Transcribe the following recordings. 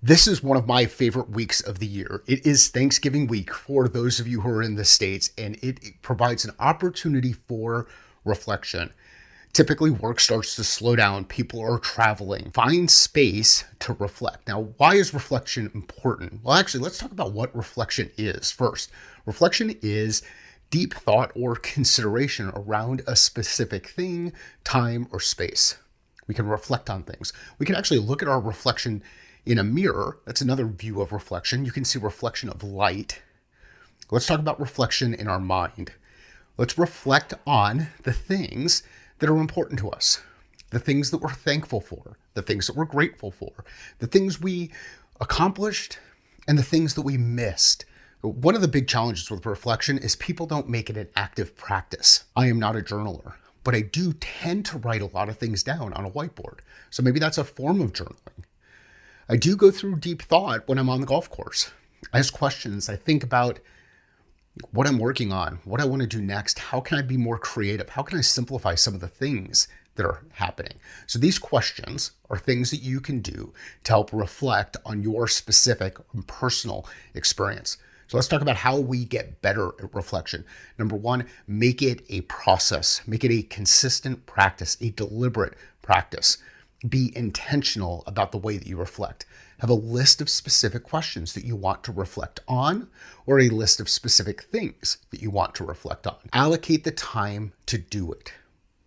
This is one of my favorite weeks of the year. It is Thanksgiving week for those of you who are in the States, and it provides an opportunity for reflection. Typically, work starts to slow down. People are traveling. Find space to reflect. Now, why is reflection important? Well, actually, let's talk about what reflection is first. Reflection is deep thought or consideration around a specific thing, time, or space. We can reflect on things. We can actually look at our reflection in a mirror. That's another view of reflection. You can see reflection of light. Let's talk about reflection in our mind. Let's reflect on the things that are important to us, the things that we're thankful for, the things that we're grateful for, the things we accomplished, and the things that we missed. One of the big challenges with reflection is people don't make it an active practice. I am not a journaler, but I do tend to write a lot of things down on a whiteboard. So maybe that's a form of journaling. I do go through deep thought when I'm on the golf course. I ask questions. I think about what I'm working on, what I want to do next. How can I be more creative? How can I simplify some of the things that are happening? So these questions are things that you can do to help reflect on your specific and personal experience. So let's talk about how we get better at reflection. Number one, make it a process. Make it a consistent practice, a deliberate practice. Be intentional about the way that you reflect. Have a list of specific questions that you want to reflect on, or a list of specific things that you want to reflect on. Allocate the time to do it.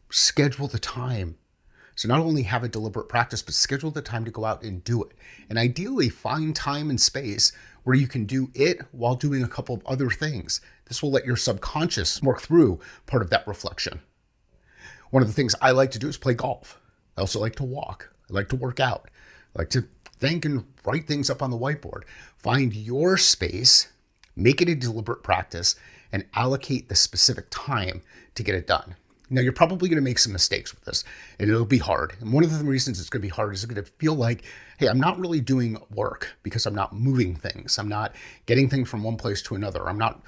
Schedule the time. So not only have a deliberate practice, but schedule the time to go out and do it. And ideally find time and space where you can do it while doing a couple of other things. This will let your subconscious work through part of that reflection. One of the things I like to do is play golf. I also like to walk. I like to work out. I like to think and write things up on the whiteboard. Find your space, make it a deliberate practice, and allocate the specific time to get it done. Now, you're probably going to make some mistakes with this, and it'll be hard. And one of the reasons it's going to be hard is it's going to feel like, hey, I'm not really doing work because I'm not moving things. I'm not getting things from one place to another. I'm not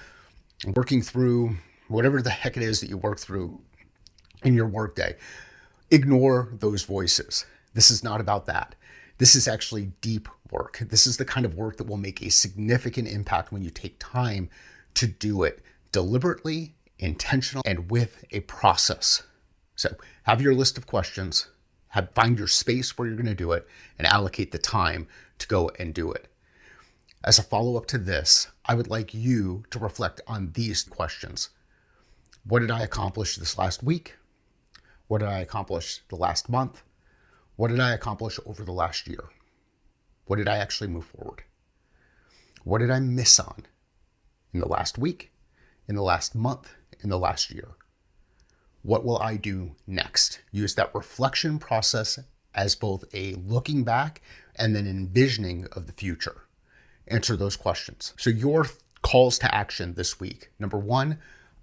working through whatever the heck it is that you work through in your workday. Ignore those voices. This is not about that. This is actually deep work. This is the kind of work that will make a significant impact when you take time to do it deliberately, intentional, and with a process. So have your list of questions, find your space where you're going to do it, and allocate the time to go and do it. As a follow-up to this, I would like you to reflect on these questions. What did I accomplish this last week? What did I accomplish the last month? What did I accomplish over the last year? What did I actually move forward? What did I miss on in the last week, in the last month, in the last year? What will I do next? Use that reflection process as both a looking back and then envisioning of the future. Answer those questions. So your calls to action this week. Number one,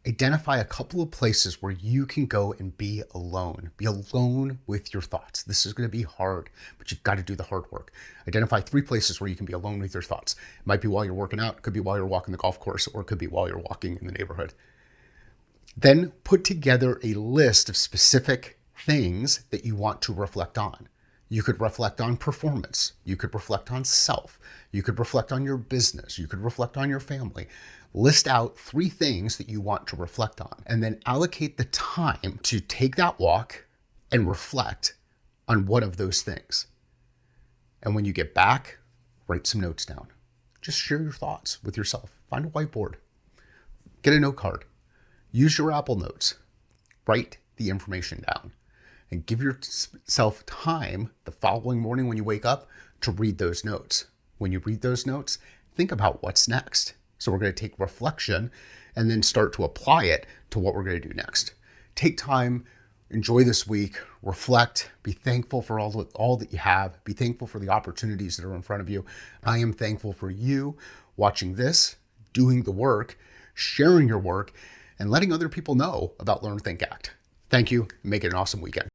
identify a couple of places where you can go and be alone. Be alone with your thoughts. This is going to be hard, but you've got to do the hard work. Identify 3 places where you can be alone with your thoughts. It might be while you're working out, it could be while you're walking the golf course, or it could be while you're walking in the neighborhood. Then put together a list of specific things that you want to reflect on. You could reflect on performance. You could reflect on self. You could reflect on your business. You could reflect on your family. List out 3 things that you want to reflect on, and then allocate the time to take that walk and reflect on one of those things. And when you get back, write some notes down. Just share your thoughts with yourself. Find a whiteboard. Get a note card. Use your Apple Notes. Write the information down. And give yourself time the following morning when you wake up to read those notes. When you read those notes, think about what's next. So we're going to take reflection and then start to apply it to what we're going to do next. Take time, enjoy this week, reflect, be thankful for all that you have, be thankful for the opportunities that are in front of you. I am thankful for you watching this, doing the work, sharing your work, and letting other people know about Learn, Think, Act. Thank you. Make it an awesome weekend.